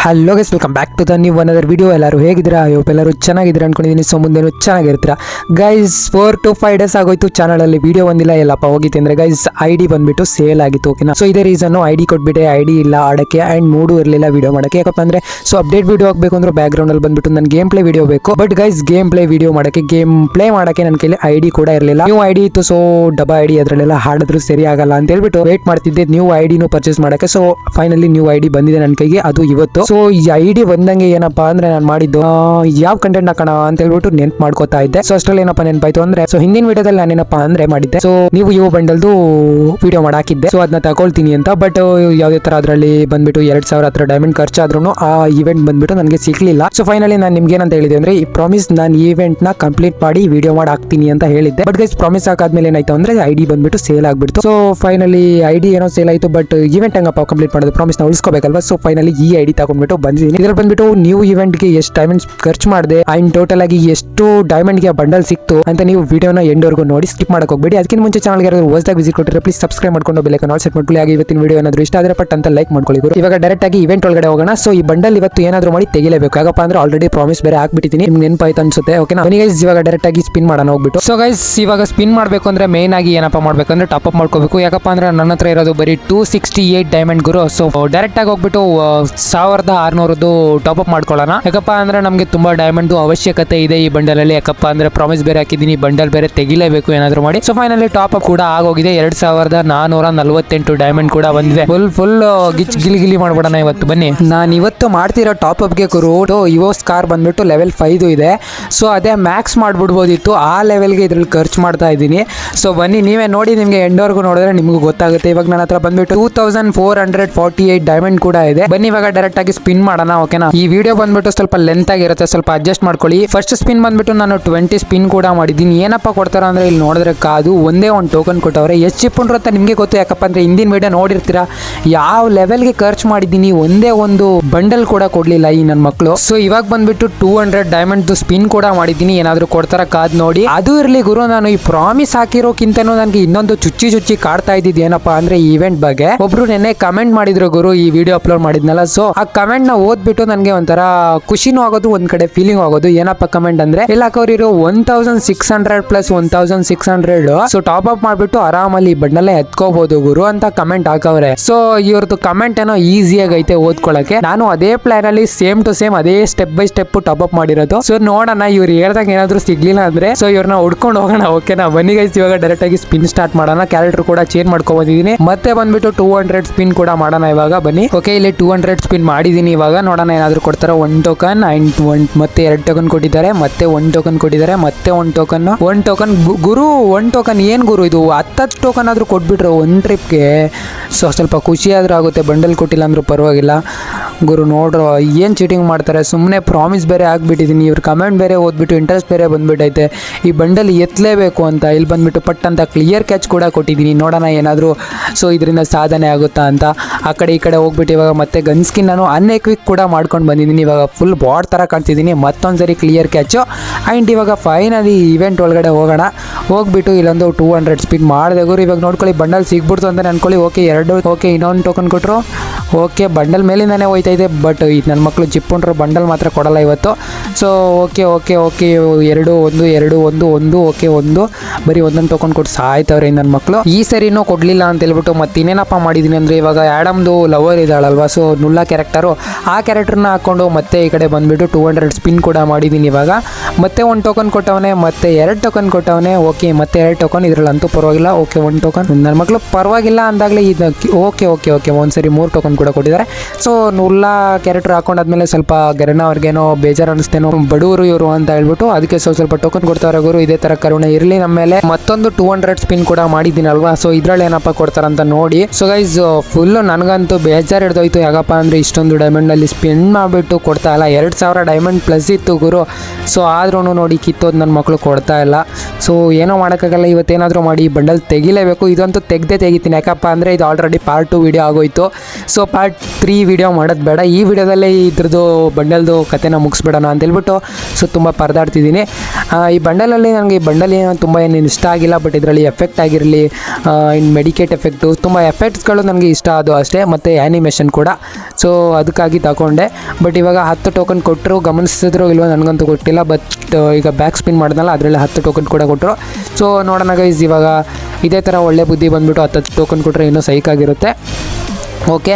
Hello guys, welcome back to the new another video. ಎಲ್ಲರೂ ಹೇಗಿದ್ದೀರಾ? Hope ಎಲ್ಲರೂ ಚೆನ್ನಾಗಿದ್ದೀರಾ ಅನ್ಕೊಂಡಿದ್ದೀನಿ. ಸೊ ಮುಂದೇನು ಚೆನ್ನಾಗಿರ್ತೀರಾ ಗೈಸ್. 4 to 5 ಡೇಸ್ ಆಗೋಯ್ತು ಚಾನಲಲ್ಲಿ ವಿಡಿಯೋ ಬಂದಿಲ್ಲ. ಎಲ್ಲಪ್ಪ ಹೋಗಿತ್ತು ಅಂದರೆ ಗೈಸ್ ಐಡಿ ಬಂದ್ಬಿಟ್ಟು ಸೇಲ್ ಆಗಿತ್ತು. ಓಕೆನಾ, ಸೊ ಇದೇ ರೀಸನ್ನು ಐಡಿ ಕೊಟ್ಬಿಟ್ಟೆ. ಐಡಿ ಇಲ್ಲ ಆಡೋಕ್ಕೆ ಆ್ಯಂಡ್ ಮೂಡು ಇರಲಿಲ್ಲ ವಿಡಿಯೋ ಮಾಡೋಕ್ಕೆ. ಯಾಕಪ್ಪ ಅಂದರೆ ಸೊ ಅಪ್ಡೇಟ್ ವಿಡಿಯೋ ಆಗಬೇಕು ಅಂದ್ರೆ ಬ್ಯಾಕ್ಗ್ರೌಂಡಲ್ಲಿ ಬಂದ್ಬಿಟ್ಟು ನನ್ನ ಗೇಮ್ ಪ್ಲೇ ವಿಡಿಯೋ ಬೇಕು. But guys game play video ಮಾಡೋಕ್ಕೆ ನನ್ನ ಕೈಲಿ ಐಡಿ ಕೂಡ ಇರಲಿಲ್ಲ. ನ್ಯೂ ಐಡಿ ಇತ್ತು, ಸೊ ಡಬ್ಬಾ ಐಡಿ ಅದರಲ್ಲೆಲ್ಲ ಹಾಡಿದ್ರು ಸರಿ ಆಗಲ್ಲ ಅಂತ ಹೇಳ್ಬಿಟ್ಟು ವೇಟ್ ಮಾಡ್ತಿದ್ದೆ ನ್ಯೂ ಐಡಿನೂ ಪರ್ಚೇಸ್ ಮಾಡೋಕ್ಕೆ. ಸೊ ಫೈನಲಿ ನ್ಯೂ ಐಡಿ ಬಂದಿದೆ ನನ್ನ ಕೈಗೆ, ಅದು ಇವತ್ತು. ಸೊ ಈ ಐಡಿ ಬಂದಂಗೆ ಏನಪ್ಪಾ ಅಂದ್ರೆ ನಾನು ಮಾಡಿದ್ದು ಯಾವ ಕಂಟೆಂಟ್ ಹಾಕೋಣ ಅಂತ ಹೇಳ್ಬಿಟ್ಟು ನೆನ್ಪು ಮಾಡ್ಕೋತಾ ಇದ್ದೆ. ಸೊ ಅಷ್ಟರಲ್ಲಿ ಏನಪ್ಪಾ ನೆನಪಾಯ್ತು ಅಂದ್ರೆ ಸೊ ಹಿಂದಿನ ವಿಡಿಯೋದಲ್ಲಿ ನಾನೇನಪ್ಪಾ ಅಂದ್ರೆ ಮಾಡಿದ್ದೆ. ಸೊ ನೀವು ಇವು ಬಂಡಲ್ದು ವಿಡಿಯೋ ಮಾಡಾಕಿದ್ದೆ. ಸೊ ಅದನ್ನ ತಗೊಳ್ತೀನಿ ಅಂತ. ಬಟ್ ಯಾವುದೇ ತರ ಅದರಲ್ಲಿ ಬಂದ್ಬಿಟ್ಟು 2000 ಹತ್ರ ಡೈಮಂಡ್ ಖರ್ಚಾದ್ರೂ ಆ ಇವೆಂಟ್ ಬಂದ್ಬಿಟ್ಟು ನನಗೆ ಸಿಗ್ಲಿಲ್ಲ. ಸೊ ಫೈನಲಿ ನಾನು ನಿಮ್ಗೆ ಏನಂತ ಹೇಳಿದೆ ಅಂದ್ರೆ ಈ ಪ್ರಾಮಿಸ್ ನಾನು ಈವೆಂಟ್ ನ ಕಂಪ್ಲೀಟ್ ಮಾಡಿ ವಿಡಿಯೋ ಮಾಡಿ ಹಾಕ್ತೀನಿ ಅಂತ ಹೇಳಿದ್ದೆ. ಬಟ್ ಗೈಸ್ ಪ್ರಾಮಿಸ್ ಹಾಕಾದ್ಮೇಲೆ ಏನಾಯ್ತು ಅಂದ್ರೆ ಐಡಿ ಬಂದ್ಬಿಟ್ಟು ಸೇಲ್ ಆಗ್ಬಿಡ್ತು. ಸೊ ಫೈನಲಿ ಐಡಿ ಏನೋ ಸೇಲ್ ಆಯ್ತು. ಬಟ್ ಇವೆಂಟ್ ಹಂಗಪ್ಪ ಕಂಪ್ಲೀಟ್ ಮಾಡೋದು, ಪ್ರಾಮಿಸ್ ನ ಉಳಿಸ್ಕೋಬೇಕಲ್ವಾ. ಸೊ ಫೈನಲಿ ಈ ಐಡಿ ತಗೊಂಡ್ಬಿಟ್ಟು ಬಂದಿದ್ದೀನಿ. ಇದ್ರಲ್ಲಿ ಬಂದ್ಬಿಟ್ಟು ನ್ಯೂ ಇವೆಂಟ್ ಗೆ ಎಷ್ಟು ಡೈಮಂಡ್ಸ್ ಖರ್ಚು ಮಾಡಿದೆ ಅಂಡ್ ಟೋಟಲ್ ಆಗಿ ಎಷ್ಟು ಡೈಮಂಡ್ ಗೆ ಬಂಡಲ್ ಸಿಕ್ತು ಅಂತ ನೀವು ವಿಡಿಯೋನ ಎಂಡ್ವರೆಗೂ ನೋಡಿ ಸ್ಕಿಪ್ ಮಾಡಕ್ ಹೋಗ್ಬೇಡಿ. ಅದಕ್ಕಿಂತ ಮುಂಚೆ ಚಾನಲ್ಗೆ ಯಾರಾದ್ರೂ ಹೊಸದಾಗಿ ವಿಸಿಟ್ ಕೊಟ್ಟರೆ ಪ್ಲೀಸ್ ಸಬ್ಸ್ಕ್ರೈಬ್ ಮಾಡ್ಕೊಂಡು ಬೆಲ್ಲೈಕನ್ ಆಲ್ ಸೆಟ್ ಮಾಡ್ಕೊಳ್ಳಿ. ಹಾಗೆ ಇವತ್ತಿನ ವಿಡಿಯೋ ಏನಾದರೂ ಇಷ್ಟ ಆದರೆ ಪಟ್ ಅಂತ ಲೈಕ್ ಮಾಡ್ಕೊಳ್ಳಿ. ಇವಾಗ ಡೈರೆಕ್ಟ್ ಆಗಿ ಇವೆಂಟ್ ಒಳಗಡೆ ಹೋಗೋಣ. ಸೊ ಈ ಬಂಡಲ್ ಇವತ್ತು ಏನಾದರೂ ಮಾಡಿ ತೆಗಿಲೇಬೇಕು. ಯಾಕಪ್ಪ ಅಂದ್ರೆ ಆಲ್ರೆಡಿ ಪ್ರಾಮಿಸ್ ಬೇರೆ ಹಾಕ್ಬಿಟ್ಟಿದ್ದೀನಿ, ನಿಮ್ಗೆ ನೆನಪಾಯ್ತು ಅನ್ಸುತ್ತೆ. ಓಕೆನಾ, ಗೈಸ್ ಇವಾಗ ಡೈರೆಕ್ಟ್ ಆಗಿ ಸ್ಪಿನ್ ಮಾಡೋಣ ಹೋಗ್ಬಿಟ್ಟು. ಸೊ ಗೈಸ್ ಇವಾಗ ಸ್ಪಿನ್ ಮಾಡಬೇಕು ಅಂದ್ರೆ ಮೇನ್ ಆಗಿ ಏನಪ್ಪ ಮಾಡ್ಬೇಕಂದ್ರೆ ಟಾಪ್ ಅಪ್ ಮಾಡ್ಕೋಬೇಕು. ಯಾಕಪ್ಪ ಅಂದ್ರೆ ನನ್ನ ಹತ್ರ ಇರೋದು ಬರೀ 268 ಡೈಮಂಡ್ ಗುರು. ಸೊ ಡೈರೆಕ್ಟ್ ಆಗಿ ಹೋಗ್ಬಿಟ್ಟು 1600 ಟಾಪ್ ಅಪ್ ಮಾಡ್ಕೊಳ್ಳೋಣ. ಯಾಕಪ್ಪ ಅಂದ್ರೆ ನಮಗೆ ತುಂಬಾ ಡೈಮಂಡ್ ಅವಶ್ಯಕತೆ ಇದೆ ಈ ಬಂಡಲ್ ಅಲ್ಲಿ. ಯಾಕಪ್ಪ ಅಂದ್ರೆ ಪ್ರಾಮಿಸ್ ಬೇರೆ ಹಾಕಿದ್ದೀನಿ, ಬಂಡಲ್ ಬೇರೆ ತೆಗಿಲೇಬೇಕು ಏನಾದ್ರು ಮಾಡಿ. ಸೊ ಫೈನಲಿ ಟಾಪ್ ಅಪ್ ಕೂಡ ಆಗೋಗಿದೆ. 2448 ಡೈಮಂಡ್ ಕೂಡ ಬಂದಿದೆ. ಫುಲ್ ಗಿಲಿ ಮಾಡ್ಬಿಡೋಣ ಇವತ್ತು. ಬನ್ನಿ, ನಾನು ಇವತ್ತು ಮಾಡ್ತಿರೋ ಟಾಪ್ ಅಪ್ ಗೆ ಗುರು ಇವೋಸ್ ಕಾರ್ ಬಂದ್ಬಿಟ್ಟು ಲೆವೆಲ್ 5 ಇದೆ. ಸೊ ಅದೇ ಮ್ಯಾಕ್ಸ್ ಮಾಡ್ಬಿಡ್ಬೋದಿತ್ತು, ಆ ಲೆವೆಲ್ಗೆ ಇದ್ರಲ್ಲಿ ಖರ್ಚು ಮಾಡ್ತಾ ಇದ್ದೀನಿ. ಸೊ ಬನ್ನಿ ನೀವೇ ನೋಡಿ, ನಿಮ್ಗೆ ಎಂಡ್ವರೆಗೂ ನೋಡಿದ್ರೆ ನಿಮ್ಗೂ ಗೊತ್ತಾಗುತ್ತೆ. ಇವಾಗ ನನ್ನ ಹತ್ರ ಬಂದ್ಬಿಟ್ಟು 2448 ಡೈಮಂಡ್ ಕೂಡ ಇದೆ. ಬನ್ನಿ ಇವಾಗ ಡೈರೆಕ್ಟ್ ಆಗಿ ಸ್ಪಿನ್ ಮಾಡೋಣ. ಓಕೆನಾ, ಈ ವಿಡಿಯೋ ಬಂದ್ಬಿಟ್ಟು ಸ್ವಲ್ಪ ಲೆಂತ್ ಆಗಿರುತ್ತೆ, ಸ್ವಲ್ಪ ಅಡ್ಜಸ್ಟ್ ಮಾಡ್ಕೊಳ್ಳಿ. ಫಸ್ಟ್ ಸ್ಪಿನ್ ಬಂದ್ಬಿಟ್ಟು ನಾನು 20 ಸ್ಪಿನ್ ಕೂಡ ಮಾಡಿದ್ದೀನಿ. ಏನಪ್ಪ ಕೊಡ್ತಾರ ಅಂದ್ರೆ ಇಲ್ಲಿ ನೋಡಿದ್ರೆ ಕಾದು ಒಂದೇ ಒಂದು ಟೋಕನ್ ಕೊಟ್ಟವ್ರೆ. ಎಷ್ಟು ಚಿಪ್ಪುಂಡ್ರು ಅಂತ ನಿಮಗೆ ಗೊತ್ತು. ಯಾಕಪ್ಪ ಅಂದ್ರೆ ಹಿಂದಿನ ವಿಡಿಯೋ ನೋಡಿರ್ತೀರಾ ಯಾವ ಲೆವೆಲ್ಗೆ ಖರ್ಚು ಮಾಡಿದ್ದೀನಿ. ಒಂದೇ ಒಂದು ಬಂಡಲ್ ಕೂಡ ಕೊಡ್ಲಿಲ್ಲ ಈ ನನ್ನ ಮಕ್ಕಳು. ಸೊ ಇವಾಗ ಬಂದ್ಬಿಟ್ಟು 200 ಡೈಮಂಡ್ ಸ್ಪಿನ್ ಕೂಡ ಮಾಡಿದ್ದೀನಿ. ಏನಾದ್ರು ಕೊಡ್ತಾರ ಕಾದ್ ನೋಡಿ. ಅದು ಇರ್ಲಿ ಗುರು, ನಾನು ಈ ಪ್ರಾಮಿಸ್ ಹಾಕಿರೋಕ್ಕಿಂತನೂ ನನಗೆ ಇನ್ನೊಂದು ಚುಚ್ಚಿ ಕಾಡ್ತಾ ಇದ್ದಿದ್ದು ಏನಪ್ಪಾ ಅಂದ್ರೆ ಈವೆಂಟ್ ಬಗ್ಗೆ. ಒಬ್ರು ನೆನ್ನೆ ಕಮೆಂಟ್ ಮಾಡಿದ್ರು ಗುರು ಈ ವಿಡಿಯೋ ಅಪ್ಲೋಡ್ ಮಾಡಿದ್ನಲ್ಲ. ಸೊ ಆ ಕಮೆಂಟ್ ನ ಓದ್ಬಿಟ್ಟು ನನಗೆ ಒಂಥರ ಖುಷಿನೂ ಆಗೋದು, ಒಂದ್ ಕಡೆ ಫೀಲಿಂಗ್ ಆಗೋದು. ಏನಪ್ಪ ಕಮೆಂಟ್ ಅಂದ್ರೆ ಎಲ್ಲಾಕವ್ರಿರೋ 1600 ಪ್ಲಸ್ 1600 ಸೊ ಟಾಪ್ ಅಪ್ ಮಾಡ್ಬಿಟ್ಟು ಆರಾಮಲ್ಲಿ ಬಂಡಲ್ಲೇ ಎತ್ಕೋಬಹುದು ಗುರು ಅಂತ ಕಮೆಂಟ್ ಹಾಕವ್ರೆ. ಸೊ ಇವ್ರದ್ದು ಕಮೆಂಟ್ ಏನೋ ಈಸಿಯಾಗಿ ಐತೆ ಓದ್ಕೊಳಕ್ಕೆ. ನಾನು ಅದೇ ಪ್ಲಾನ್ ಅಲ್ಲಿ ಸೇಮ್ ಟು ಸೇಮ್ ಅದೇ step by step top up ಮಾಡಿರೋದು. ಸೊ ನೋಡೋಣ ಇವ್ರು ಹೇಳ್ದಾಗ ಏನಾದ್ರು ಸಿಗ್ಲಿಲ್ಲ ಅಂದ್ರೆ ಸೊ ಇವ್ರನ್ನ ಹುಡ್ಕೊಂಡು ಹೋಗೋಣ. ಓಕೆನಾ, ಬನ್ನಿ ಗೈಸ್ ಇವಾಗ ಡೈರೆಕ್ಟ್ ಆಗಿ ಸ್ಪಿನ್ ಸ್ಟಾರ್ಟ್ ಮಾಡೋಣ. ಕ್ಯಾರೆಕ್ಟರ್ ಕೂಡ ಚೇಂಜ್ ಮಾಡ್ಕೊಂಡ್ ಬಂದಿದ್ದೀನಿ. ಮತ್ತೆ ಬಂದ್ಬಿಟ್ಟು 200 ಸ್ಪಿನ್ ಕೂಡ ಮಾಡೋಣ ಇವಾಗ. ಬನ್ನಿ, ಓಕೆ ಇಲ್ಲಿ 200 ಸ್ಪಿನ್ ಮಾಡಿದೀನಿ. ಇವಾಗ ನೋಡೋಣ ಏನಾದ್ರು ಕೊಡ್ತಾರ. 1 ಟೋಕನ್ ಅಂಡ್ ಮತ್ತೆ 2 ಟೋಕನ್ ಕೊಟ್ಟಿದ್ದಾರೆ, ಮತ್ತೆ 1 ಟೋಕನ್ ಕೊಟ್ಟಿದ್ದಾರೆ, ಮತ್ತೆ 1 ಟೋಕನ್ ಗುರು. 1 ಟೋಕನ್ ಏನ್ ಗುರು ಇದು? 10 ಟೋಕನ್ ಆದ್ರೂ ಕೊಟ್ಬಿಟ್ರು ಒಂದು ಟ್ರಿಪ್ಗೆ. ಸೊ ಸ್ವಲ್ಪ ಖುಷಿ ಆದ್ರೂ ಆಗುತ್ತೆ. ಬಂಡಲ್ ಕೊಟ್ಟಿಲ್ಲ ಅಂದ್ರೂ ಪರವಾಗಿಲ್ಲ ಗುರು. ನೋಡ್ರು ಏನ್ ಚೀಟಿಂಗ್ ಮಾಡ್ತಾರೆ. ಸುಮ್ಮನೆ ಪ್ರಾಮಿಸ್ ಬೇರೆ ಆಗ್ಬಿಟ್ಟಿದ್ದೀನಿ. ಇವ್ರ ಕಮೆಂಟ್ ಬೇರೆ ಓದ್ಬಿಟ್ಟು ಇಂಟ್ರೆಸ್ಟ್ ಬೇರೆ ಬಂದ್ಬಿಟ್ಟೈತೆ ಈ ಬಂಡಲ್ ಎತ್ತಲೇಬೇಕು ಅಂತ. ಇಲ್ಲಿ ಬಂದ್ಬಿಟ್ಟು ಪಟ್ ಅಂತ ಕ್ಲಿಯರ್ ಕ್ಯಾಚ್ ಕೂಡ ಕೊಟ್ಟಿದ್ದೀನಿ. ನೋಡೋಣ ಏನಾದರೂ ಸೊ ಇದರಿಂದ ಸಾಧನೆ ಆಗುತ್ತಾ ಅಂತ. ಆ ಕಡೆ ಈ ಕಡೆ ಹೋಗ್ಬಿಟ್ಟು ಇವಾಗ ಮತ್ತೆ ಗನ್ ಸ್ಕಿನ್ ನಾನು ಅನ್ಎಕ್ವಿಕ್ ಕೂಡ ಮಾಡ್ಕೊಂಡು ಬಂದಿದ್ದೀನಿ. ಇವಾಗ ಫುಲ್ ಬಾಡ್ ಥರ ಕಾಣ್ತಿದ್ದೀನಿ. ಮತ್ತೊಂದ್ಸರಿ ಕ್ಲಿಯರ್ ಕ್ಯಾಚು ಆ್ಯಂಡ್ ಇವಾಗ ಫೈನಲಿ ಇವೆಂಟ್ ಒಳಗಡೆ ಹೋಗೋಣ. ಹೋಗ್ಬಿಟ್ಟು ಇಲ್ಲೊಂದು 200 ಸ್ಪಿನ್ ಮಾಡಿದೆ ಗುರು. ಇವಾಗ ನೋಡ್ಕೊಳ್ಳಿ ಬಂಡಲ್ ಸಿಗ್ಬಿಡ್ತು ಅಂತ ಅನ್ಕೊಳ್ಳಿ. ಓಕೆ ಓಕೆ ಇನ್ನೊಂದು ಟೋಕನ್ ಕೊಟ್ಟರು. ಓಕೆ ಬಂಡಲ್ ಮೇಲಿಂದಾನೆ ಹೋಯ್ತಾ ಇದೆ. ಬಟ್ ನನ್ನ ಮಕ್ಕಳು ಚಿಪ್ಪುಂಡ್ರು ಬಂಡಲ್ ಮಾತ್ರ ಕೊಡಲ್ಲ ಇವತ್ತು. ಸೊ ಓಕೆ 2 ಓಕೆ ಬರೀ ಒಂದೊಂದು ಟೋಕನ್ ಕೊಟ್ಟು ಸಾಯ್ತವ್ರೆ ನನ್ನ ಮಕ್ಕಳು. ಈ ಸರಿನೂ ಕೊಡಲಿಲ್ಲ ಅಂತ ಹೇಳ್ಬಿಟ್ಟು ಮತ್ತೆ ಇನ್ನೇನಪ್ಪ ಮಾಡಿದ್ದೀನಿ ಅಂದರೆ ಇವಾಗ ಆ್ಯಡಮ್ದು ಲವರ್ ಇದ್ದಾಳಲ್ವಾ, ಸೊ ನುಲ್ಲಾ ಕ್ಯಾರೆಕ್ಟರು, ಆ ಕ್ಯಾರೆಕ್ಟರ್ನ ಹಾಕ್ಕೊಂಡು ಮತ್ತೆ ಈ ಕಡೆ ಬಂದುಬಿಟ್ಟು 200 ಸ್ಪಿನ್ ಕೂಡ ಮಾಡಿದ್ದೀನಿ. ಇವಾಗ ಮತ್ತೆ 1 ಟೋಕನ್ ಕೊಟ್ಟವನೆ, ಮತ್ತೆ 2 ಟೋಕನ್ ಕೊಟ್ಟವನೆ. ಓಕೆ ಮತ್ತೆ 2 ಟೋಕನ್, ಇದರಲ್ಲಂತೂ ಪರವಾಗಿಲ್ಲ. ಓಕೆ 1 ಟೋಕನ್, ನನ್ನ ಮಕ್ಕಳು ಪರವಾಗಿಲ್ಲ ಅಂದಾಗಲೇ ಇದು ಓಕೆ ಒಂದ್ಸರಿ 3 ಟೋಕನ್ ಕೂಡ ಕೊಟ್ಟಿದ್ದಾರೆ. ಸೊ ನುಲ್ಲಾ ಕ್ಯಾರೆಕ್ಟರ್ ಹಾಕೊಂಡಾದ್ಮೇಲೆ ಸ್ವಲ್ಪ ಗರನ ಅವ್ರಿಗೇನೋ ಬೇಜಾರು ಅನಿಸ್ತೇನೋ, ಬಡವರು ಇವರು ಅಂತ ಹೇಳ್ಬಿಟ್ಟು ಅದಕ್ಕೆ ಸ್ವಲ್ಪ ಟೋಕನ್ ಕೊಡ್ತಾವ್ರೆ ಗುರು. ಇದೇ ತರ ಕರುಣೆ ಇರಲಿ ನಮ್ಮ ಮೇಲೆ. ಮತ್ತೊಂದು 200 ಸ್ಪಿನ್ ಕೂಡ ಮಾಡಿದ್ದೀನಲ್ವಾ, ಸೊ ಇದ್ರಲ್ಲಿ ಏನಪ್ಪ ಕೊಡ್ತಾರಂತ ನೋಡಿ. ಸೊ ಗೈಸ್ ಫುಲ್ ನನಗಂತೂ ಬೇಜಾರು ಹಿಡ್ದೋಯ್ತು. ಯಾಕಪ್ಪ ಅಂದ್ರೆ ಇಷ್ಟೊಂದು ಡೈಮಂಡ್ ಅಲ್ಲಿ ಸ್ಪಿನ್ ಮಾಡಿಬಿಟ್ಟು ಕೊಡ್ತಾ ಇಲ್ಲ. 2000 ಡೈಮಂಡ್ ಪ್ಲಸ್ ಇತ್ತು ಗುರು. ಸೊ ಆದ್ರೂ ನೋಡಿ ಕಿತ್ತೋದು ನನ್ನ ಮಕ್ಕಳು ಕೊಡ್ತಾ ಇಲ್ಲ. ಸೊ ಏನೋ ಮಾಡೋಕ್ಕಾಗಲ್ಲ, ಇವತ್ತೇನಾದರೂ ಮಾಡಿ ಬಂಡಲ್ ತೆಗಿಲೇಬೇಕು. ಇದಂತೂ ತೆಗಿತೀನಿ. ಯಾಕಪ್ಪ ಅಂದರೆ ಇದು ಆಲ್ರೆಡಿ ಪಾರ್ಟ್ 2 ವಿಡಿಯೋ ಆಗೋಯ್ತು. ಸೊ ಪಾರ್ಟ್ 3 ವಿಡಿಯೋ ಮಾಡೋದು ಬೇಡ. ಈ ವಿಡಿಯೋದಲ್ಲೇ ಇದ್ರದ್ದು ಬಂಡಲ್ದು ಕತೆನ ಮುಗಿಸ್ಬಿಡೋಣ ಅಂತ ಹೇಳ್ಬಿಟ್ಟು ಸೊ ತುಂಬ ಪರದಾಡ್ತಿದ್ದೀನಿ. ಈ ಬಂಡಲಲ್ಲಿ ನನಗೆ ಈ ಬಂಡಲ್ ಏನೋ ತುಂಬ ಏನು ಇಷ್ಟ ಆಗಿಲ್ಲ, ಬಟ್ ಇದರಲ್ಲಿ ಎಫೆಕ್ಟ್ ಆಗಿರಲಿ, ಇನ್ನು ಮೆಡಿಕೇಟ್ ಎಫೆಕ್ಟು, ತುಂಬ ಎಫೆಕ್ಟ್ಸ್ಗಳು ನನಗೆ ಇಷ್ಟ ಅದು ಅಷ್ಟೇ, ಮತ್ತು ಆ್ಯನಿಮೇಷನ್ ಕೂಡ. ಸೊ ಅದಕ್ಕಾಗಿ ತಗೊಂಡೆ. ಬಟ್ ಇವಾಗ 10 ಟೋಕನ್ ಕೊಟ್ಟರು, ಗಮನಿಸಿದ್ರು ಇಲ್ವೋ ನನಗಂತೂ ಗೊತ್ತಿಲ್ಲ. ಬಟ್ ಈಗ ಬ್ಯಾಕ್ ಸ್ಪಿನ್ ಮಾಡಿದ್ನಲ್ಲ ಅದರಲ್ಲಿ 10 ಟೋಕನ್ ಕೂಡ ಕೊಟ್ಟರು. ಸೊ ನೋಡೋಣ ಗೈಸ್, ಇವಾಗ ಇದೇ ಥರ ಒಳ್ಳೆ ಬುದ್ಧಿ ಬಂದುಬಿಟ್ಟು 10 ಟೋಕನ್ ಕೊಟ್ಟರೆ ಇನ್ನೂ ಸೈಕಾಗಿರುತ್ತೆ. ಓಕೆ,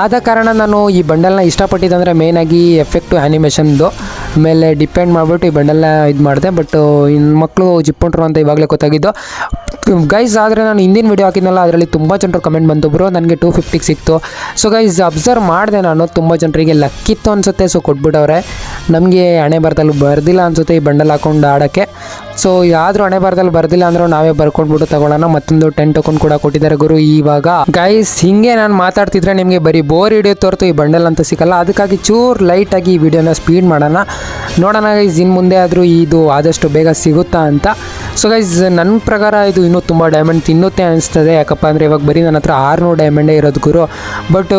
ಆದ ಕಾರಣ ನಾನು ಈ ಬಂಡಲ್ನ ಇಷ್ಟಪಟ್ಟಿದ್ದಂದರೆ ಮೇಯ್ನಾಗಿ ಎಫೆಕ್ಟು ಆ್ಯನಿಮೇಷನ್ದು ಮೇಲೆ ಡಿಪೆಂಡ್ ಮಾಡಿಬಿಟ್ಟು ಈ ಬಂಡಲ್ನ ಇದು ಮಾಡಿದೆ. ಬಟ್ ಇನ್ನು ಮಕ್ಕಳು ಜಿಪ್ಪುಂಟ್ರು ಅಂತ ಇವಾಗಲೇ ಗೊತ್ತಾಗಿದ್ದು ಗೈಸ್. ಆದರೆ ನಾನು ಹಿಂದಿನ ವೀಡಿಯೋ ಹಾಕಿದ್ನಲ್ಲ ಅದರಲ್ಲಿ ತುಂಬ ಜನರು ಕಮೆಂಟ್ ಬಂತು, ಬ್ರೋ ನನಗೆ 250 ಸಿಕ್ತು. ಸೊ ಗೈಸ್ ಅಬ್ಸರ್ವ್ ಮಾಡಿದೆ ನಾನು, ತುಂಬ ಜನರಿಗೆ ಲಕ್ಕಿತ್ತು ಅನಿಸುತ್ತೆ. ಸೊ ಕೊಟ್ಬಿಟ್ಟವ್ರೆ, ನಮಗೆ ಹಣೆ ಬರದಲ್ಲಿ ಬರ್ದಿಲ್ಲ ಅನಿಸುತ್ತೆ ಈ ಬಂಡಲ್ ಹಾಕೊಂಡು ಆಡೋಕ್ಕೆ. ಸೊ ಯಾವ್ದು ಹಣೆ ಬರದಲ್ಲಿ ಬರ್ದಿಲ್ಲ ಅಂದರೂ ನಾವೇ ಬರ್ಕೊಂಡ್ಬಿಟ್ಟು ತಗೊಳ್ಳೋಣ. ಮತ್ತೊಂದು 10 ಟೋಕನ್ ಕೂಡ ಕೊಟ್ಟಿದ್ದಾರೆ ಗುರು. ಇವಾಗ ಗೈಸ್ ಹಿಂಗೆ ನಾನು ಮಾತಾಡ್ತಿದ್ರೆ ನಿಮಗೆ ಬರೀ ಬೋರ್ ಹಿಡಿಯುತ್ತೆ ಹೊರತು ಈ ಬಂಡಲ್ ಅಂತ ಸಿಕ್ಕಲ್ಲ. ಅದಕ್ಕಾಗಿ ಚೂರು ಲೈಟಾಗಿ ಈ ವಿಡಿಯೋನ ಸ್ಪೀಡ್ ಮಾಡೋಣ, ನೋಡೋಣ ಗೈಸ್ ಇನ್ನು ಮುಂದೆ ಆದರೂ ಇದು ಆದಷ್ಟು ಬೇಗ ಸಿಗುತ್ತಾ ಅಂತ. ಸೊ ಗೈಸ್ ನನ್ನ ಪ್ರಕಾರ ಇದು ಇನ್ನೂ ತುಂಬ ಡೈಮಂಡ್ ತಿನ್ನುತ್ತೆ ಅನಿಸ್ತದೆ. ಯಾಕಪ್ಪ ಅಂದರೆ ಇವಾಗ ಬರೀ ನನ್ನ ಹತ್ರ 600 ಡೈಮಂಡೇ ಇರೋದು ಗುರು. ಬಟ್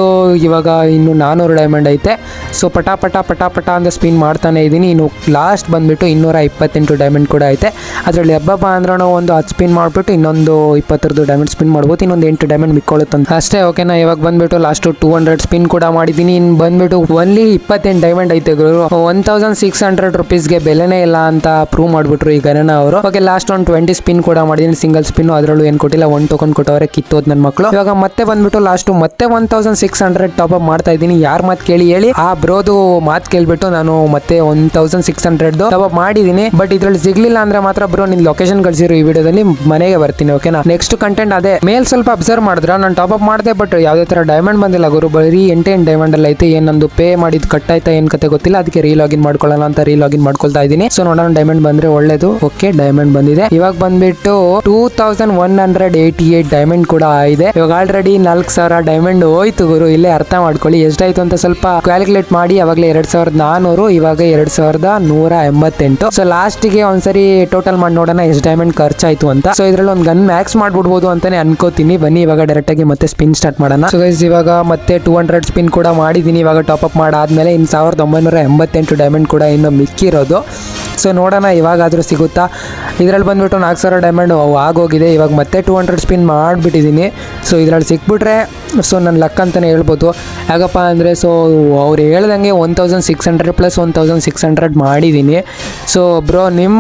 ಇವಾಗ ಇನ್ನೂ 400 ಡೈಮಂಡ್ ಐತೆ. ಸೊ ಪಟ ಪಟ ಪಟ ಪಟ ಅಂತ ಸ್ಪಿನ್ ಮಾಡ್ತಾನೆ ಇದ್ದೀನಿ. ಇನ್ನು ಲಾಸ್ಟ್ ಬಂದುಬಿಟ್ಟು 228 ಡೈಮಂಡ್ ಕೂಡ ಐತೆ. ಅದರಲ್ಲಿ ಹಬ್ಬ ಅಂದ್ರೂ ಒಂದು 10 ಸ್ಪಿನ್ ಮಾಡಿಬಿಟ್ಟು ಇನ್ನೊಂದು 20 ಡೈಮಂಡ್ ಸ್ಪಿನ್ ಮಾಡ್ಬೋದು, ಇನ್ನೊಂದು 8 ಡೈಮಂಡ್ ಮಿಕ್ಕೊಳ್ಳುತ್ತಂತ ಅಷ್ಟೇ. ಓಕೆನಾ, ಇವಾಗ ಬಂದುಬಿಟ್ಟು ಲಾಸ್ಟು 200 ಸ್ಪಿನ್ ಕೂಡ ಮಾಡಿದ್ದೀನಿ. ಇನ್ನು ಬಂದುಬಿಟ್ಟು ಓನ್ಲಿ 28 ಡೈಮಂಡ್ ಐತೆ ಗುರು. 1600 ರುಪೀಸ್ಗೆ ಬೆಲೆನೇ ಇಲ್ಲ ಅಂತ ಪ್ರೂವ್ ಮಾಡಿಬಿಟ್ರು ಈ ಗಣನ ಅವರು. ಓಕೆ, ಲಾಸ್ಟ್ ಒಂದು 20 ಸ್ಪಿನ್ ಕೂಡ ಮಾಡಿದ್ದೀನಿ, ಸಿಂಗಲ್ ಸ್ಪಿನ್. ಅದರಲ್ಲೂ ಏನು ಕೊಟ್ಟಿಲ್ಲ, 1 ಟೋಕನ್ ಕೊಟ್ಟವ್ರೆ, ಕಿತ್ತೋದು ನನ್ನ ಮಕ್ಕಳು. ಇವಾಗ ಮತ್ತೆ ಬಂದುಬಿಟ್ಟು ಲಾಸ್ಟು ಮತ್ತೆ 1600 ಟಾಪ್ ಅಪ್ ಮಾಡ್ತಾ ಇದ್ದೀನಿ. ಯಾರ ಮಾತು ಕೇಳಿ ಹೇಳಿ ಆ ಬ್ರೋದು ಮಾತು ಕೇಳ್ಬಿಟ್ಟು ನಾನು ಮತ್ತೆ 1600 ಟಾಪ್ ಅಪ್ ಮಾಡಿದ್ದೀನಿ. ಬಟ್ ಇದ್ರಲ್ಲಿ ಸಿಗ್ಲಿಲ್ಲ ಅಂದ್ರೆ ಮಾತ್ರ ಬ್ರೋ ನಿನ್ ಲೊಕೇಶನ್ ಕಳಿಸಿರೋ ಈ ವಿಡಿಯೋದಲ್ಲಿ ಮನೆಗೆ ಬರ್ತೀನಿ. ಓಕೆನಾ, ನೆಕ್ಸ್ಟ್ ಕಂಟೆಂಟ್ ಅದೇ. ಮೇಲ್ ಸ್ವಲ್ಪ ಅಬ್ಸರ್ವ್ ಮಾಡಿದ್ರ ನಾನು ಟಾಪ್ ಅಪ್ ಮಾಡಿದೆ, ಬಟ್ ಯಾವುದೇ ತರ ಡೈಮಂಡ್ ಬಂದಿಲ್ಲ ಗುರು. ಬರೀ 8 ಡೈಮಂಡ್ ಅಲ್ಲಿ ಐತೆ. ಏನ್ ನಂದು ಪೇ ಮಾಡಿದ್ ಕಟ್ ಆಯ್ತಾ ಏನ್ ಕತೆ ಗೊತ್ತಿಲ್ಲ. ಅದಕ್ಕೆ ರೀಲಾಗಿನ್ ಮಾಡ್ಕೊಳ್ಳೋಣ ಅಂತ ರೀಲಾಗಿನ್ ಮಾಡ್ಕೊಳ್ತಾ ಇದ್ದೀನಿ. ಸೊ ನೋಡೋಣ ಡೈಮಂಡ್ ಬಂದ್ರೆ ಒಳ್ಳೇದು. ಓಕೆ, ಡೈಮಂಡ್ ಬಂದಿದೆ. ಇವಾಗ ಬಂದ್ಬಿಟ್ಟು 2188 ಡೈಮಂಡ್ ಕೂಡ ಆಗಿದೆ. ಇವಾಗ ಆಲ್ರೆಡಿ 4000 ಡೈಮಂಡ್ ಹೋಯ್ತು ಗುರು. ಇಲ್ಲೇ ಅರ್ಥ ಮಾಡ್ಕೊಳ್ಳಿ ಎಷ್ಟಾಯ್ತು ಅಂತ ಸ್ವಲ್ಪ ಕ್ಯಾಲ್ಕುಲೇಟ್ ಮಾಡಿ. ಅವಾಗಲೇ 2400, ಇವಾಗ 2188. ಸೊ ಲಾಸ್ಟಿಗೆ ಒಂದ್ಸರಿ ಟೋಟಲ್ ಮಾಡಿ ನೋಡೋಣ ಎಷ್ಟು ಡೈಮಂಡ್ ಖರ್ಚಾಯ್ತು ಅಂತ. ಸೊ ಇದ್ರಲ್ಲಿ ಒಂದು ಗನ್ ಮ್ಯಾಕ್ಸ್ ಮಾಡ್ಬಿಡ್ಬೋದು ಅಂತಾನೆ ಅನ್ಕೋತೀನಿ. ಬನ್ನಿ ಇವಾಗ ಡೈರೆಕ್ಟ್ ಆಗಿ ಮತ್ತೆ ಸ್ಪಿನ್ ಸ್ಟಾರ್ಟ್ ಮಾಡೋಣ. ಸೊ ಗೈಸ್ ಇವಾಗ ಮತ್ತೆ 200 ಸ್ಪಿನ್ ಕೂಡ ಮಾಡಿದ್ದೀನಿ. ಇವಾಗ ಟಾಪ್ ಅಪ್ ಮಾಡಾದ್ಮೇಲೆ ಇನ್ನು 1988 ಡೈಮಂಡ್ ಕೂಡ ಇನ್ನು ಮಿಕ್ಕಿರೋದು. ಸೊ ನೋಡೋಣ ಇವಾಗಾದರೂ ಸಿಗುತ್ತಾ. ಇದರಲ್ಲಿ ಬಂದುಬಿಟ್ಟು 4000 ಡೈಮಂಡ್ ಆಗೋಗಿದೆ. ಇವಾಗ ಮತ್ತೆ 200 ಸ್ಪಿನ್ ಮಾಡಿಬಿಟ್ಟಿದ್ದೀನಿ. ಸೊ ಇದರಲ್ಲಿ ಸಿಕ್ಬಿಟ್ರೆ ಸೊ ನನ್ನ ಲಕ್ ಅಂತಲೇ ಹೇಳ್ಬೋದು. ಯಾಕಪ್ಪ ಅಂದರೆ ಸೊ ಅವ್ರು ಹೇಳ್ದಂಗೆ 1600 ಪ್ಲಸ್ 1600 ಮಾಡಿದ್ದೀನಿ. ಸೊ ಬ್ರೋ ನಿಮ್ಮ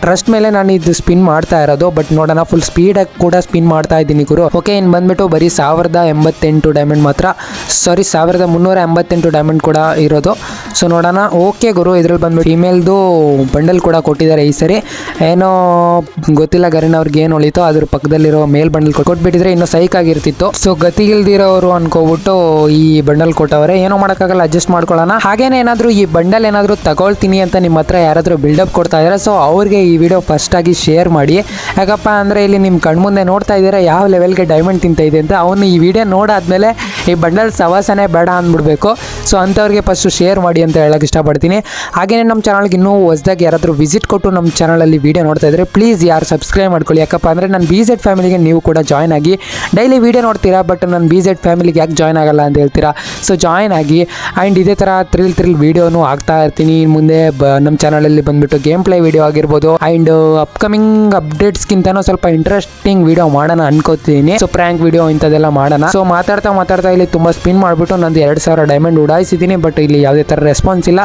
ಟ್ರಸ್ಟ್ ಮೇಲೆ ನಾನು ಇದು ಸ್ಪಿನ್ ಮಾಡ್ತಾ ಇರೋದು. ಬಟ್ ನೋಡೋಣ, ಫುಲ್ ಸ್ಪೀಡಾಗಿ ಕೂಡ ಸ್ಪಿನ್ ಮಾಡ್ತಾ ಇದ್ದೀನಿ ಗುರು. ಓಕೆ, ಇನ್ನು ಬಂದುಬಿಟ್ಟು ಬರೀ 1088 ಡೈಮಂಡ್ ಮಾತ್ರ, ಸಾರಿ 1388 ಡೈಮಂಡ್ ಕೂಡ ಇರೋದು. ಸೊ ನೋಡೋಣ. ಓಕೆ ಗುರು, ಇದ್ರಲ್ಲಿ ಬಂದ್ಬಿಟ್ಟು ಇಮೇಲ್ದು ಬಂಡಲ್ ಕೂಡ ಕೊಟ್ಟಿದ್ದಾರೆ ಈ ಸರಿ. ಏನೋ ಗೊತ್ತಿಲ್ಲ ಗರಿನ್ ಅವ್ರಿಗೆ ಏನು ಹೊಳಿತೋ, ಅದ್ರ ಪಕ್ಕದಲ್ಲಿರೋ ಮೇಲ್ ಬಂಡಲ್ ಕೊಟ್ಬಿಟ್ಟಿದ್ರೆ ಇನ್ನೂ ಸೈಕಾಗಿರ್ತಿತ್ತು. ಸೊ ಗತಿಗಿಲ್ದಿರೋರು ಅನ್ಕೋಬಿಟ್ಟು ಈ ಬಂಡಲ್ ಕೊಟ್ಟವ್ರೆ. ಏನೋ ಮಾಡೋಕ್ಕಾಗಲ್ಲ, ಅಡ್ಜಸ್ಟ್ ಮಾಡ್ಕೊಳ್ಳೋಣ. ಹಾಗೇನೇ ಏನಾದರೂ ಈ ಬಂಡಲ್ ಏನಾದರೂ ತಗೊಳ್ತೀನಿ ಅಂತ ನಿಮ್ಮ ಹತ್ರ ಯಾರಾದರೂ ಬಿಲ್ಡಪ್ ಕೊಡ್ತಾ ಇದ್ದಾರೆ, ಸೊ ಅವ್ರಿಗೆ ಈ ವಿಡಿಯೋ ಫಸ್ಟ್ ಆಗಿ ಶೇರ್ ಮಾಡಿ. ಯಾಕಪ್ಪ ಅಂದರೆ ಇಲ್ಲಿ ನಿಮ್ಮ ಕಣ್ಮುಂದೆ ನೋಡ್ತಾ ಇದ್ದೀರಾ ಯಾವ ಲೆವೆಲ್ಗೆ ಡೈಮಂಡ್ ತಿಂತ ಇದೆ ಅಂತ. ಅವನು ಈ ವಿಡಿಯೋ ನೋಡಾದ್ಮೇಲೆ ಈ ಬಂಡಲ್ ಸವಾಸನೆ ಬೇಡ ಅಂದ್ಬಿಡ್ಬೇಕು. ಸೊ ಅಂಥವ್ರಿಗೆ ಫಸ್ಟು ಶೇರ್ ಮಾಡಿ ಅಂತ ಹೇಳೋಕ್ಕೆ ಇಷ್ಟಪಡ್ತೀನಿ. ಹಾಗೆಯೇ ನಮ್ಮ ಚಾನಲ್ಗೆ ಇನ್ನೂ ಹೊಸದಾಗಿ ಯಾರಾದರೂ ವಿಸಿಟ್ ಕೊಟ್ಟು ನಮ್ಮ ಚಾನಲಲ್ಲಿ ವಿಡಿಯೋ ನೋಡ್ತಾ ಇದ್ದರೆ ಪ್ಲೀಸ್ ಯಾರು ಸಬ್ಸ್ಕ್ರೈಬ್ ಮಾಡ್ಕೊಳ್ಳಿ. ಯಾಕಪ್ಪ ಅಂದರೆ ನನ್ನ BZ ಫ್ಯಾಮಿಲಿಗೆ ನೀವು ಕೂಡ ಜಾಯ್ನ್ ಆಗಿ. ಡೈಲಿ ವಿಡಿಯೋ ನೋಡ್ತೀರಾ, ಬಟ್ ನನ್ನ BZ ಫ್ಯಾಮಿಲಿಗೆ ಯಾಕೆ ಜಾಯ್ನ್ ಆಗಲ್ಲ ಅಂತ ಹೇಳ್ತೀರಾ. ಸೊ ಜಾಯ್ನ್ ಆಗಿ. ಆ್ಯಂಡ್ ಇದೇ ಥರ ಥ್ರಿಲ್ ವಿಡಿಯೋನು ಆಗ್ತಾ ಇರ್ತೀನಿ ಮುಂದೆ ನಮ್ಮ ಚಾನಲಲ್ಲಿ ಬಂದುಬಿಟ್ಟು ಗೇಮ್ ಪ್ಲೇ ವಿಡಿಯೋ ಆಗಿರ್ಬೋದು. ಆ್ಯಂಡ್ ಅಪ್ಕಮಿಂಗ್ ಅಪ್ಡೇಟ್ಸ್ಗಿಂತನೂ ಸ್ವಲ್ಪ ಇಂಟ್ರೆಸ್ಟಿಂಗ್ ವಿಡಿಯೋ ಮಾಡೋಣ ಅನ್ಕೋತೀನಿ. ಸೊ ಪ್ರ್ಯಾಂಕ್ ವಿಡಿಯೋ ಇಂಥದ್ದೆಲ್ಲ ಮಾಡೋಣ. ಸೊ ಮಾತಾಡ್ತಾ ಇಲ್ಲಿ ತುಂಬ ಸ್ಪಿನ್ ಮಾಡಿಬಿಟ್ಟು ನಂದು 2000 ಡೈಮಂಡ್ ಉಡಾಯಿಸಿದ್ದೀನಿ. ಬಟ್ ಇಲ್ಲಿ ಯಾವುದೇ ಥರ ರೆಸ್ಪಾನ್ಸ್ ಇಲ್ಲ.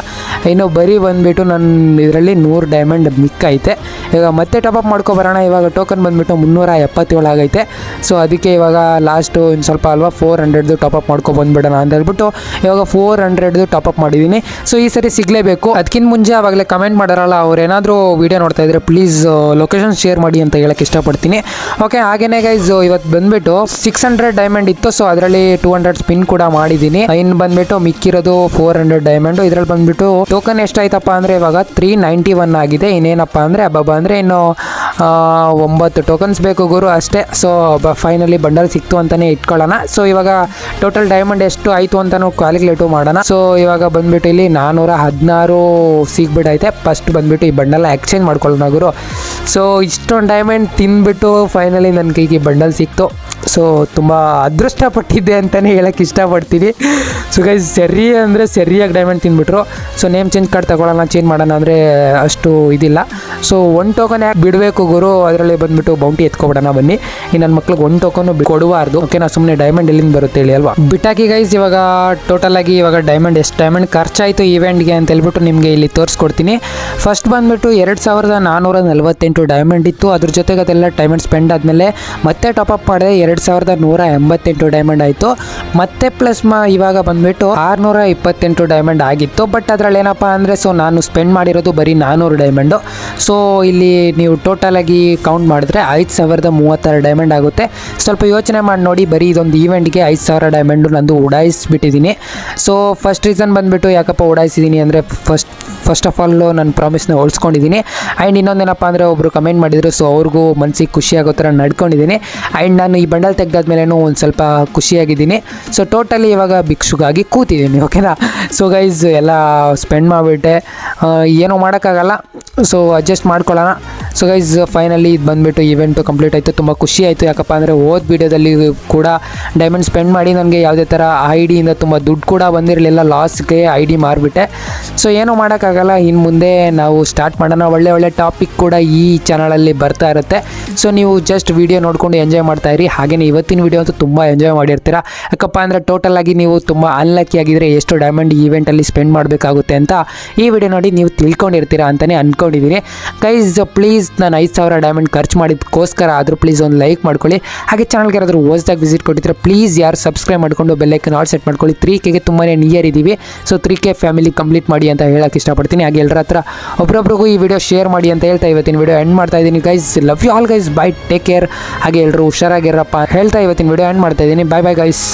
ಇನ್ನು ಬರೀ ಬಂದುಬಿಟ್ಟು ನನ್ನ ಇದರಲ್ಲಿ 100 ಡೈಮಂಡ್ ಮಿಕ್ಕೈತೆ. ಇವಾಗ ಮತ್ತೆ ಟಾಪ್ ಅಪ್ ಮಾಡ್ಕೊಬರೋಣ. ಇವಾಗ ಟೋಕನ್ ಬಂದುಬಿಟ್ಟು 377 ಆಗೈತೆ. ಸೊ ಅದಕ್ಕೆ ಇವಾಗ ಲಾಸ್ಟು ಇನ್ನು ಸ್ವಲ್ಪ ಅಲ್ವಾ 400 ಟಾಪ್ ಅಪ್ ಮಾಡ್ಕೊಬಂದ್ಬಿಡೋಣ ಅಂತ ಹೇಳ್ಬಿಟ್ಟು ಇವಾಗ 400 ಟಾಪ್ ಅಪ್ ಮಾಡಿದ್ದೀನಿ. ಸೊ ಈ ಸರಿ ಸಿಗಲೇಬೇಕು. ಅದಕ್ಕಿಂತ ಮುಂಚೆ ಆವಾಗಲೇ ಕಮೆಂಟ್ ಮಾಡೋರಲ್ಲ, ಅವ್ರೇನಾದರೂ ವೀಡಿಯೋ ನೋಡ್ತಾ ಇದ್ರೆ ಪ್ಲೀಸ್ ಲೊಕೇಶನ್ ಶೇರ್ ಮಾಡಿ ಅಂತ ಹೇಳಕ್ಕೆ ಇಷ್ಟಪಡ್ತೀನಿ. ಓಕೆ, ಹಾಗೇನೇ ಗೈಸ್ ಇವತ್ತು ಬಂದುಬಿಟ್ಟು 600 ಡೈಮಂಡ್ ಇತ್ತು. ಸೊ ಅದರಲ್ಲಿ 200 ಸ್ಪಿನ್ ಕೂಡ ಮಾಡಿದ್ದೀನಿ. ಇನ್ನು ಬಂದುಬಿಟ್ಟು ಮಿಕ್ಕಿರೋದು 400 ಡೈಮಂಡು. ಇದರಲ್ಲಿ ಬಂದುಬಿಟ್ಟು ಟೋಕನ್ ಎಷ್ಟಾಯ್ತಪ್ಪ ಅಂದರೆ ಇವಾಗ 391 ಆಗಿದೆ. ಇನ್ನೇನಪ್ಪ ಅಂದರೆ ಹಬ್ಬ ಅಂದರೆ ಇನ್ನು 9 ಟೋಕನ್ಸ್ ಬೇಕು ಗುರು ಅಷ್ಟೇ. ಸೊ ಫೈನಲಿ ಬಂಡಲ್ ಸಿಕ್ತು ಅಂತಲೇ ಇಟ್ಕೊಳ್ಳೋಣ. ಸೊ ಇವಾಗ ಟೋಟಲ್ ಡೈಮಂಡ್ ಎಷ್ಟು ಆಯಿತು ಅಂತಲೂ ಕ್ಯಾಲ್ಕುಲೇಟು ಮಾಡೋಣ. ಸೊ ಇವಾಗ ಬಂದುಬಿಟ್ಟು ಇಲ್ಲಿ 416 ಸಿಗ್ಬಿಟ್ಟೈತೆ. ಫಸ್ಟ್ ಬಂದುಬಿಟ್ಟು ಈ ಬಂಡಲ್ ಎಕ್ಸ್ಚೇಂಜ್ ಮಾಡ್ಕೊಳ್ಳೋಣ ಗುರು. ಸೊ ಇಷ್ಟೊಂದು ಡೈಮಂಡ್ ತಿಂದ್ಬಿಟ್ಟು ಫೈನಲಿ ನನ್ನ ಕೈಗೆ ಬಂಡಲ್ ಸಿಕ್ತು. ಸೊ ತುಂಬ ಅದೃಷ್ಟಪಟ್ಟಿದ್ದೆ ಅಂತಲೇ ಹೇಳೋಕ್ಕೆ ಇಷ್ಟಪಡ್ತೀನಿ. ಸೊ ಗೈಸ್ ಸರಿ ಅಂದರೆ ಸರಿಯಾಗಿ ಡೈಮಂಡ್ ತಿಂದ್ಬಿಟ್ರು. ಸೊ ನೇಮ್ ಚೇಂಜ್ ಕಾರ್ಡ್ ತಗೊಳ್ಳೋಣ, ಚೇಂಜ್ ಮಾಡೋಣ ಅಂದರೆ ಅಷ್ಟು ಇದಿಲ್ಲ. ಸೊ 1 ಟೋಕನ್ ಯಾಕೆ ಬಿಡಬೇಕು ಗುರು, ಅದರಲ್ಲಿ ಬಂದುಬಿಟ್ಟು ಬೌಂಟಿ ಎತ್ಕೊಬಿಡೋಣ ಬನ್ನಿ. ಈ ನನ್ನ ಮಕ್ಳಿಗೆ 1 ಟೋಕನ್ ಕೊಡಬಾರ್ದು. ಓಕೆನಾ, ಸುಮ್ಮನೆ ಡೈಮಂಡ್ ಎಲ್ಲಿಂದ ಬರುತ್ತೆ ಹೇಳಿ ಅಲ್ವಾ. ಬಿಟ್ಟಾಕಿ ಗೈಸ್, ಇವಾಗ ಟೋಟಲ್ ಆಗಿ ಇವಾಗ ಡೈಮಂಡ್ ಎಷ್ಟು ಡೈಮಂಡ್ ಖರ್ಚಾಯಿತು ಈವೆಂಟ್ಗೆ ಅಂತ ಹೇಳ್ಬಿಟ್ಟು ನಿಮಗೆ ಇಲ್ಲಿ ತೋರಿಸ್ಕೊಡ್ತೀನಿ. ಫಸ್ಟ್ ಬಂದುಬಿಟ್ಟು 2448 ಡೈಮಂಡ್ ಇತ್ತು. ಅದ್ರ ಜೊತೆಗೆ ಅದೆಲ್ಲ ಡೈಮಂಡ್ ಸ್ಪೆಂಡ್ ಆದಮೇಲೆ ಮತ್ತೆ ಟಾಪಪ್ ಮಾಡಿದೆ 2188 ಡೈಮಂಡ್ ಆಯಿತು. ಮತ್ತೆ ಪ್ಲಸ್ ಇವಾಗ ಬಂದುಬಿಟ್ಟು 628 ಡೈಮಂಡ್ ಆಗಿತ್ತು. ಬಟ್ ಅದರಲ್ಲಿ ಏನಪ್ಪ ಅಂದರೆ ಸೊ ನಾನು ಸ್ಪೆಂಡ್ ಮಾಡಿರೋದು ಬರೀ 400 ಡೈಮಂಡು. ಸೊ ಇಲ್ಲಿ ನೀವು ಟೋಟಲಾಗಿ ಕೌಂಟ್ ಮಾಡಿದ್ರೆ 5036 ಡೈಮಂಡ್ ಆಗುತ್ತೆ. ಸ್ವಲ್ಪ ಯೋಚನೆ ಮಾಡಿ ನೋಡಿ, ಬರೀ ಇದೊಂದು ಈವೆಂಟ್ಗೆ 5000 ಡೈಮಂಡು ನಂದು ಉಡಾಯಿಸ್ಬಿಟ್ಟಿದ್ದೀನಿ. ಸೊ ಫಸ್ಟ್ ರೀಸನ್ ಬಂದುಬಿಟ್ಟು ಯಾಕಪ್ಪ ಉಡಾಯಿಸಿದ್ದೀನಿ ಅಂದರೆ ಫಸ್ಟ್ ಆಫ್ ಆಲ್ ನನ್ನ ಪ್ರಾಮಿಸ್ನ ಉಳಿಸ್ಕೊಂಡಿದ್ದೀನಿ. ಆ್ಯಂಡ್ ಇನ್ನೊಂದೇನಪ್ಪ ಅಂದರೆ ಒಬ್ಬರು ಕಮೆಂಟ್ ಮಾಡಿದರು, ಸೊ ಅವ್ರಿಗೂ ಮನಸ್ಸಿಗೆ ಖುಷಿಯಾಗೋ ಥರ ನಡ್ಕೊಂಡಿದ್ದೀನಿ. ಆ್ಯಂಡ್ ನಾನು ಈ ಬಂಡಲ್ ತೆಗೆದಾದ್ಮೇಲೆನೂ ಒಂದು ಸ್ವಲ್ಪ ಖುಷಿಯಾಗಿದ್ದೀನಿ. ಸೊ ಟೋಟಲಿ ಇವಾಗ ಭಿಕ್ಷುಗಾಗಿ ಕೂತಿದ್ದೀನಿ. ಓಕೆನಾ, ಸೊ ಗೈಸ್ ಎಲ್ಲ ಸ್ಪೆಂಡ್ ಮಾಡಿಬಿಟ್ಟೆ, ಏನೂ ಮಾಡೋಕ್ಕಾಗಲ್ಲ. ಸೊ ಅಡ್ಜಸ್ಟ್ ಮಾಡ್ಕೊಳ್ಳೋಣ. ಸೊ ಗೈಸ್ ಫೈನಲಿ ಇದು ಬಂದುಬಿಟ್ಟು ಇವೆಂಟು ಕಂಪ್ಲೀಟ್ ಆಯಿತು. ತುಂಬ ಖುಷಿ ಆಯಿತು. ಯಾಕಪ್ಪ ಅಂದರೆ ಓದ್ ವೀಡಿಯೋದಲ್ಲಿ ಕೂಡ ಡೈಮಂಡ್ ಸ್ಪೆಂಡ್ ಮಾಡಿ ನನಗೆ ಯಾವುದೇ ಥರ ಐಡಿಯಿಂದ ತುಂಬ ದುಡ್ಡು ಕೂಡ ಬಂದಿರಲಿಲ್ಲ, ಲಾಸ್ಗೆ ಐಡಿ ಮಾರಿಬಿಟ್ಟೆ. ಸೊ ಏನೂ ಮಾಡೋಕ್ಕಾಗಲ್ಲ. ಇನ್ನು ಮುಂದೆ ನಾವು ಸ್ಟಾರ್ಟ್ ಮಾಡೋಣ. ಒಳ್ಳೆ ಟಾಪಿಕ್ ಕೂಡ ಈ ಚಾನಲಲ್ಲಿ ಬರ್ತಾ ಇರುತ್ತೆ. ಸೊ ನೀವು ಜಸ್ಟ್ ವೀಡಿಯೋ ನೋಡಿಕೊಂಡು ಎಂಜಾಯ್ ಮಾಡ್ತಾಯಿರಿ. ಹಾಗೆಯೇ ಇವತ್ತಿನ ವೀಡಿಯೋ ಅಂತೂ ತುಂಬ ಎಂಜಾಯ್ ಮಾಡಿರ್ತೀರ. ಯಾಕಪ್ಪ ಅಂದರೆ ಟೋಟಲಾಗಿ ನೀವು ತುಂಬ ಅನ್ಲಕ್ಕಿ ಆಗಿದ್ದರೆ ಎಷ್ಟು ಡೈಮಂಡ್ ಈವೆಂಟಲ್ಲಿ ಸ್ಪೆಂಡ್ ಮಾಡಬೇಕಾಗುತ್ತೆ ಅಂತ ಈ ವಿಡಿಯೋ ನೋಡಿ ನೀವು ತಿಳ್ಕೊಂಡಿರ್ತೀರಾ ಅಂತಲೇ ಅಂದ್ಕೊಂಡಿದ್ದೀನಿ. ಗೈಸ್ ಪ್ಲೀಸ್ ನಾನು 5000 ಡೈಮಂಡ್ ಖರ್ಚು ಮಾಡಿದ್ದಕ್ಕೋಸ್ಕರ ಆದರೂ ಪ್ಲೀಸ್ ಒಂದು ಲೈಕ್ ಮಾಡ್ಕೊಳ್ಳಿ. ಹಾಗೆ ಚಾನಲ್ಗೆ ಯಾರಾದರೂ ಹೊಸದಾಗಿ ವಿಸಿಟ್ ಕೊಟ್ಟಿದ್ರೆ ಪ್ಲೀಸ್ ಯಾರು ಸಬ್ಸ್ಕ್ರೈಬ್ ಮಾಡಿಕೊಂಡು ಬೆಲ್ಲೈಕನ್ ಆಲ್ ಸೆಟ್ ಮಾಡ್ಕೊಳ್ಳಿ. 3Kಗೆ ತುಂಬಾ ನಿಯರ್ ಇದ್ದೀವಿ. ಸೊ 3K ಫ್ಯಾಮಿಲಿ ಕಂಪ್ಲೀಟ್ ಮಾಡಿ ಅಂತ ಹೇಳೋಕ್ಕೆ ಇಷ್ಟಪಡ್ತೀನಿ. ಹಾಗೆ ಎಲ್ಲರ ಹತ್ರ ಒಬ್ರೊಬ್ರಿಗೂ ಈ ವಿಡಿಯೋ ಶೇರ್ ಮಾಡಿ ಅಂತ ಹೇಳ್ತಾ ಇವತ್ತಿನ ವಿಡಿಯೋ ಎಂಡ್ ಮಾಡ್ತಾ ಇದ್ದೀನಿ. Guys love you all guys, bye, take care. ಹಾಗೆ ಎಲ್ಲರೂ ಹುಷಾರಾಗಿರಪ್ಪ ಹೇಳ್ತಾ ಇವತ್ತಿನ ವಿಡಿಯೋ ಎಂಡ್ ಮಾಡ್ತಾ ಇದ್ದೀನಿ. Bye guys.